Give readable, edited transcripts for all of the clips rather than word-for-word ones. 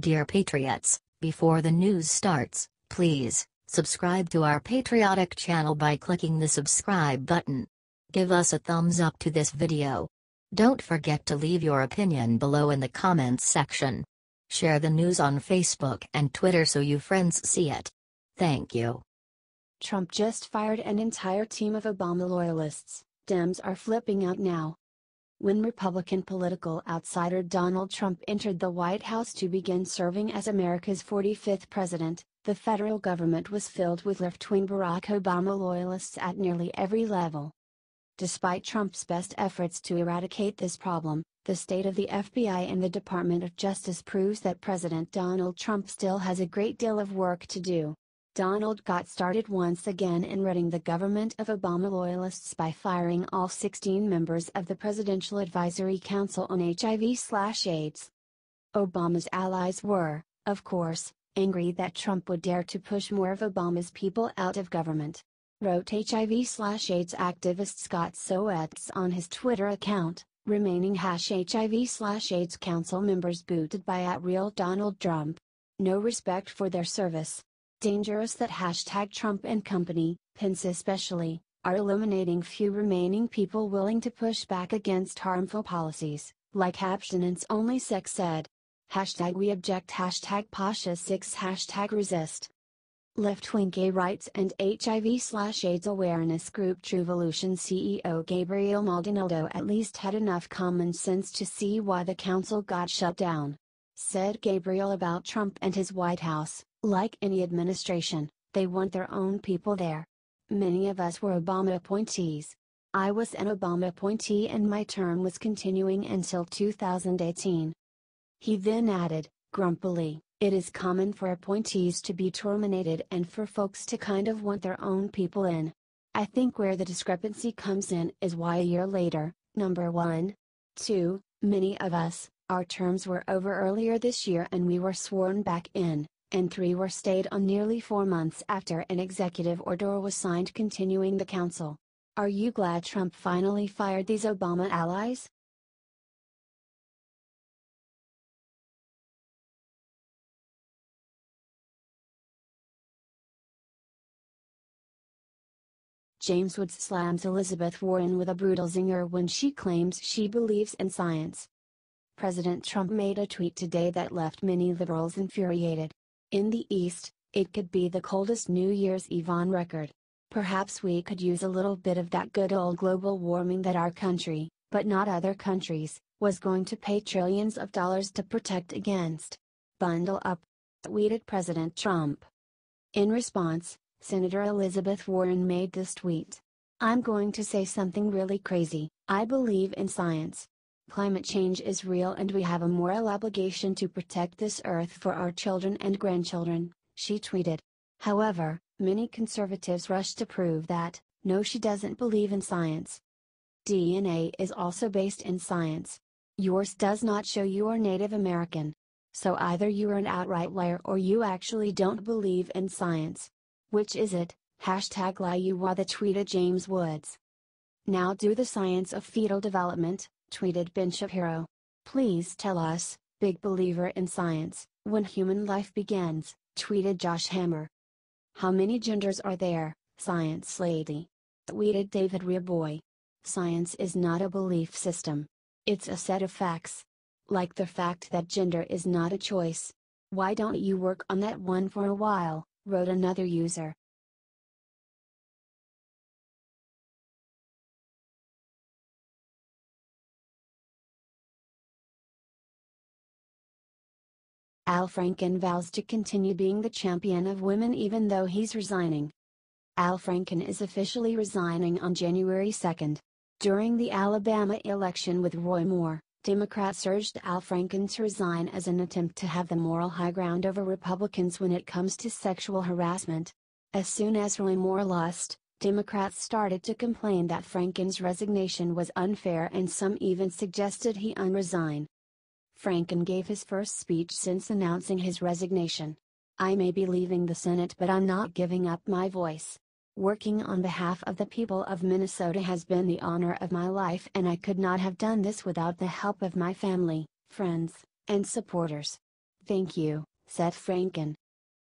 Dear Patriots, before the news starts, please subscribe to our patriotic channel by clicking the subscribe button. Give us a thumbs up to this video. Don't forget to leave your opinion below in the comments section. Share the news on Facebook and Twitter so your friends see it. Thank you. Trump just fired an entire team of Obama loyalists. Dems are flipping out now. When Republican political outsider Donald Trump entered the White House to begin serving as America's 45th president, the federal government was filled with left-wing Barack Obama loyalists at nearly every level. Despite Trump's best efforts to eradicate this problem, the state of the FBI and the Department of Justice proves that President Donald Trump still has a great deal of work to do. Donald got started once again in ridding the government of Obama loyalists by firing all 16 members of the Presidential Advisory Council on HIV/AIDS. Obama's allies were, of course, angry that Trump would dare to push more of Obama's people out of government. Wrote HIV/AIDS activist Scott Soetz on his Twitter account, remaining #HIV/AIDS council members booted by @RealDonaldTrump. No respect for their service. Dangerous that #Trump and company, Pence especially, are eliminating few remaining people willing to push back against harmful policies, like abstinence-only sex ed. #We object #Pasha6 #resist. Left-wing gay rights and HIV/AIDS awareness group Truevolution CEO Gabriel Maldonaldo at least had enough common sense to see why the council got shut down. Said Gabriel about Trump and his White House, like any administration, they want their own people there. Many of us were Obama appointees. I was an Obama appointee and my term was continuing until 2018. He then added, grumpily, it is common for appointees to be terminated and for folks to kind of want their own people in. I think where the discrepancy comes in is why a year later, number 1. 2, many of us, our terms were over earlier this year and we were sworn back in, and 3 were stayed on nearly 4 months after an executive order was signed continuing the council. Are you glad Trump finally fired these Obama allies? James Woods slams Elizabeth Warren with a Brutalzinger when she claims she believes in science. President Trump made a tweet today that left many liberals infuriated. In the East, it could be the coldest New Year's Eve on record. Perhaps we could use a little bit of that good old global warming that our country, but not other countries, was going to pay trillions of dollars to protect against. Bundle up, tweeted President Trump. In response, Senator Elizabeth Warren made this tweet. I'm going to say something really crazy. I believe in science. Climate change is real and we have a moral obligation to protect this earth for our children and grandchildren, she tweeted. However, many conservatives rushed to prove that, no, she doesn't believe in science. DNA is also based in science. Yours does not show you are Native American. So either you are an outright liar or you actually don't believe in science. Which is it? #LiUWA tweeted James Woods. Now do the science of fetal development, tweeted Ben Shapiro. Please tell us, big believer in science, when human life begins, tweeted Josh Hammer. How many genders are there, science lady? Tweeted David Reaboy. Science is not a belief system. It's a set of facts. Like the fact that gender is not a choice. Why don't you work on that one for a while? Wrote another user. Al Franken vows to continue being the champion of women even though he's resigning. Al Franken is officially resigning on January 2. During the Alabama election with Roy Moore, Democrats urged Al Franken to resign as an attempt to have the moral high ground over Republicans when it comes to sexual harassment. As soon as Roy Moore lost, Democrats started to complain that Franken's resignation was unfair and some even suggested he unresign. Franken gave his first speech since announcing his resignation. I may be leaving the Senate but I'm not giving up my voice. Working on behalf of the people of Minnesota has been the honor of my life and I could not have done this without the help of my family, friends, and supporters. "Thank you," said Franken.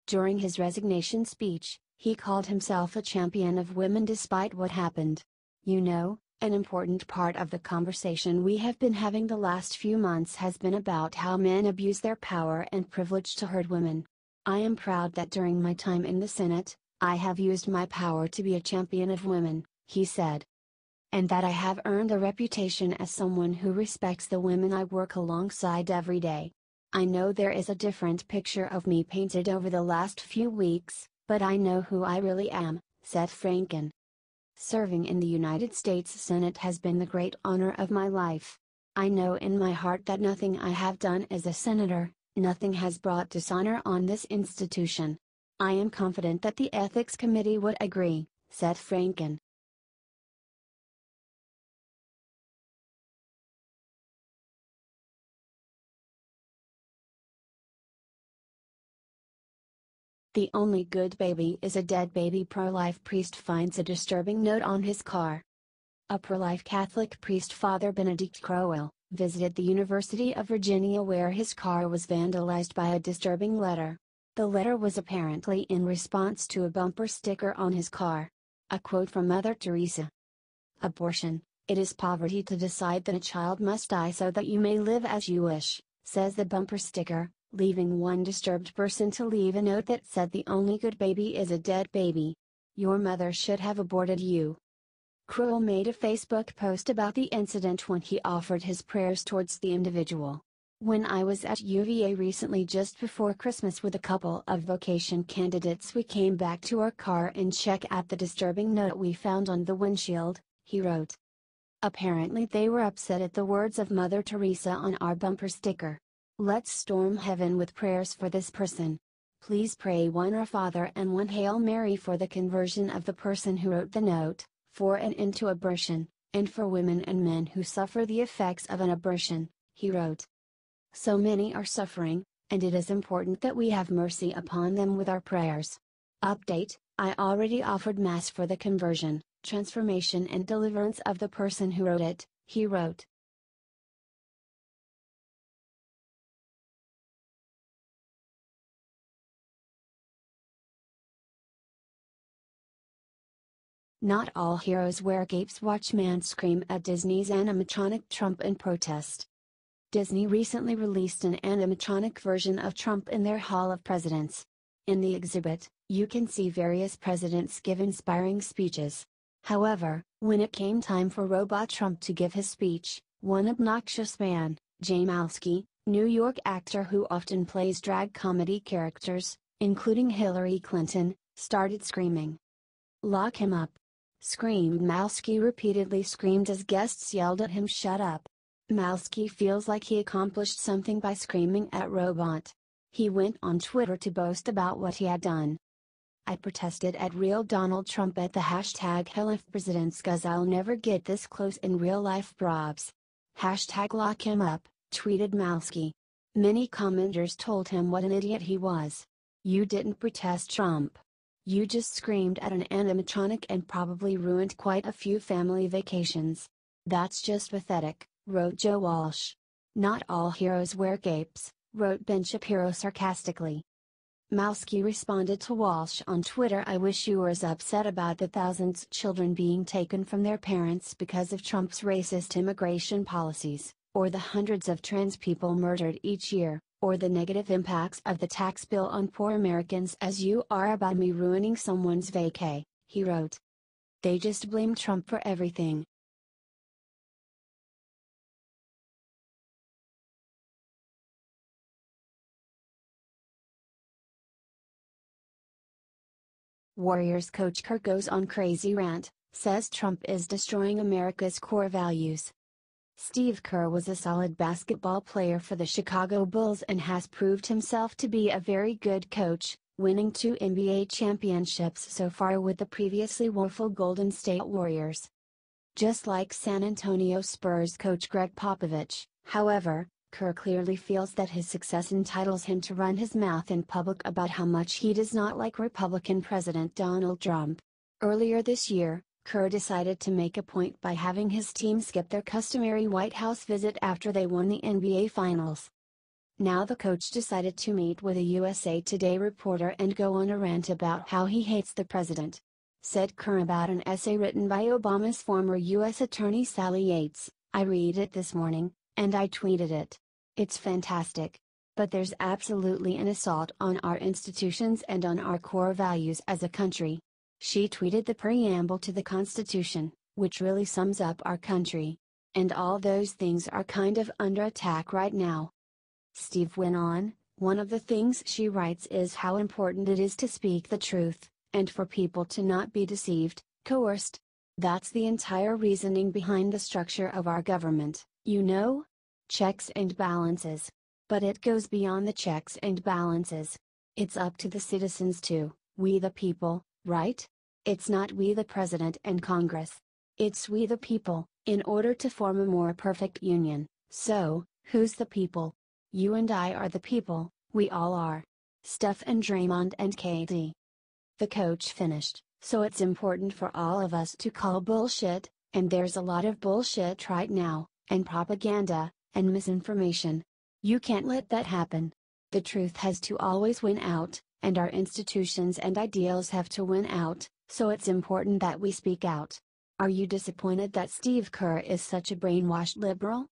During his resignation speech, he called himself a champion of women despite what happened. "You know, an important part of the conversation we have been having the last few months has been about how men abuse their power and privilege to hurt women. I am proud that during my time in the Senate, I have used my power to be a champion of women," he said. "And that I have earned a reputation as someone who respects the women I work alongside every day. I know there is a different picture of me painted over the last few weeks, but I know who I really am," said Franken. "Serving in the United States Senate has been the great honor of my life. I know in my heart that nothing I have done as a senator, nothing has brought dishonor on this institution. I am confident that the Ethics Committee would agree," said Franken. The only good baby is a dead baby. ProLife priest finds a disturbing note on his car. A pro-life Catholic priest, Father Benedict Crowell, visited the University of Virginia where his car was vandalized by a disturbing letter. The letter was apparently in response to a bumper sticker on his car. A quote from Mother Teresa. "Abortion, it is poverty to decide that a child must die so that you may live as you wish," says the bumper sticker, leaving one disturbed person to leave a note that said the only good baby is a dead baby. "Your mother should have aborted you." Crowell made a Facebook post about the incident when he offered his prayers towards the individual. "When I was at UVA recently just before Christmas with a couple of vocation candidates, we came back to our car and checked at the disturbing note we found on the windshield," he wrote. Apparently they were upset at the words of Mother Teresa on our bumper sticker. "Let's storm heaven with prayers for this person. Please pray one Our Father and one Hail Mary for the conversion of the person who wrote the note, for an end to abortion, and for women and men who suffer the effects of an abortion," he wrote. "So many are suffering, and it is important that we have mercy upon them with our prayers. Update, I already offered Mass for the conversion, transformation and deliverance of the person who wrote it," he wrote. Not all heroes wear capes. Watch man scream at Disney's animatronic Trump in protest. Disney recently released an animatronic version of Trump in their Hall of Presidents. In the exhibit, you can see various presidents give inspiring speeches. However, when it came time for Robot Trump to give his speech, one obnoxious man, Jay Malski, New York actor who often plays drag comedy characters, including Hillary Clinton, started screaming. "Lock him up!" screamed Malski, repeatedly screamed as guests yelled at him, "Shut up!" Malski feels like he accomplished something by screaming at Robot. He went on Twitter to boast about what he had done. "I protested at real Donald Trump at the hashtag Hell if presidents, 'cause I'll never get this close in real life, brobs. Hashtag lock him up," tweeted Malski. Many commenters told him what an idiot he was. "You didn't protest Trump. You just screamed at an animatronic and probably ruined quite a few family vacations. That's just pathetic," wrote Joe Walsh. "Not all heroes wear capes," wrote Ben Shapiro sarcastically. Malski responded to Walsh on Twitter, "I wish you were as upset about the thousands of children being taken from their parents because of Trump's racist immigration policies, or the hundreds of trans people murdered each year, or the negative impacts of the tax bill on poor Americans as you are about me ruining someone's vacay," he wrote. "They just blame Trump for everything." Warriors coach Kerr goes on crazy rant, says Trump is destroying America's core values. Steve Kerr was a solid basketball player for the Chicago Bulls and has proved himself to be a very good coach, winning 2 NBA championships so far with the previously woeful Golden State Warriors. Just like San Antonio Spurs coach Greg Popovich, however, Kerr clearly feels that his success entitles him to run his mouth in public about how much he does not like Republican President Donald Trump. Earlier this year, Kerr decided to make a point by having his team skip their customary White House visit after they won the NBA Finals. Now the coach decided to meet with a USA Today reporter and go on a rant about how he hates the president. Said Kerr about an essay written by Obama's former U.S. Attorney Sally Yates, "I read it this morning, and I tweeted it. It's fantastic. But there's absolutely an assault on our institutions and on our core values as a country." She tweeted the preamble to the Constitution, which really sums up our country. "And all those things are kind of under attack right now." Steve went on, "One of the things she writes is how important it is to speak the truth, and for people to not be deceived, coerced. That's the entire reasoning behind the structure of our government, you know? Checks and balances. But it goes beyond the checks and balances. It's up to the citizens too, we the people, right? It's not we the president and Congress. It's we the people, in order to form a more perfect union. So, who's the people? You and I are the people, we all are. Steph and Draymond and KD." The coach finished, "So it's important for all of us to call bullshit, and there's a lot of bullshit right now, and propaganda, and misinformation. You can't let that happen. The truth has to always win out, and our institutions and ideals have to win out, so it's important that we speak out. Are you disappointed that Steve Kerr is such a brainwashed liberal?